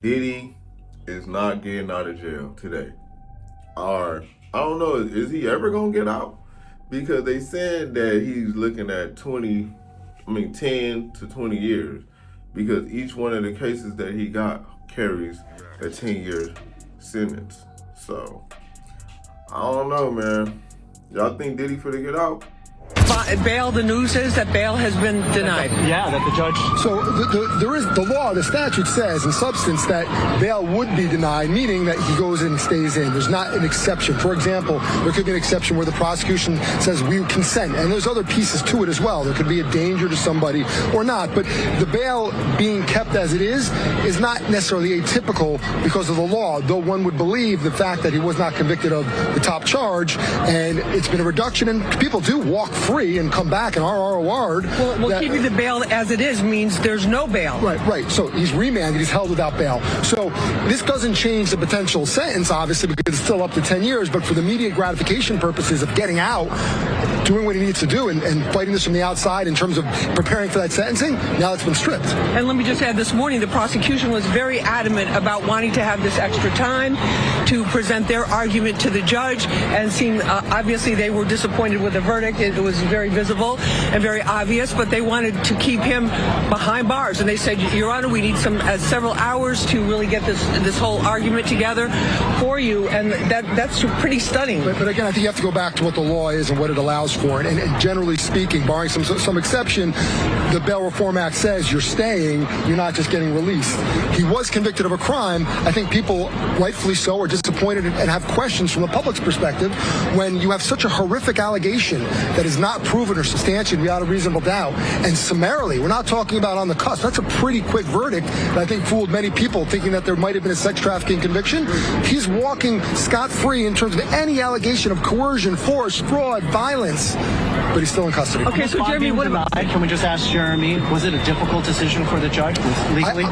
Diddy is not getting out of jail today. Or, I don't know, is he ever going to get out? Because they said that he's looking at 10 to 20 years. Because each one of the cases that he got carries a 10-year sentence. So, I don't know, man. Y'all think Diddy finna get out? Bail, the news is that bail has been denied. Yeah, that the judge... So there is the law, the statute says in substance that bail would be denied, meaning that he goes in and stays in. There's not an exception. For example, there could be an exception where the prosecution says we consent, and there's other pieces to it as well. There could be a danger to somebody or not, but the bail being kept as it is not necessarily atypical because of the law, though one would believe the fact that he was not convicted of the top charge, and it's been a reduction, and people do walk free and come back and RROR'd. Well, keeping the bail as it is means there's no bail. Right. So he's remanded, he's held without bail. So this doesn't change the potential sentence, obviously, because it's still up to 10 years, but for the immediate gratification purposes of getting out, doing what he needs to do, and fighting this from the outside in terms of preparing for that sentencing, now it's been stripped. And let me just add, this morning the prosecution was very adamant about wanting to have this extra time to present their argument to the judge, and seemed, obviously they were disappointed with the verdict. It was very visible and very obvious, but they wanted to keep him behind bars, and they said, Your Honor, we need several hours to really get this whole argument together for you, and that's pretty stunning. But again, I think you have to go back to what the law is and what it allows for, and generally speaking, barring some exception, the Bail Reform Act says you're staying, you're not just getting released. He was convicted of a crime. I think people, rightfully so, are disappointed and have questions from the public's perspective when you have such a horrific allegation that is not proven or substantiated beyond a reasonable doubt, and summarily, we're not talking about on the cusp. That's a pretty quick verdict that I think fooled many people, thinking that there might have been a sex trafficking conviction. He's walking scot-free in terms of any allegation of coercion, force, fraud, violence, but he's still in custody. Okay, so Jeremy, what about... Can we just ask Jeremy, was it a difficult decision for the judge legally?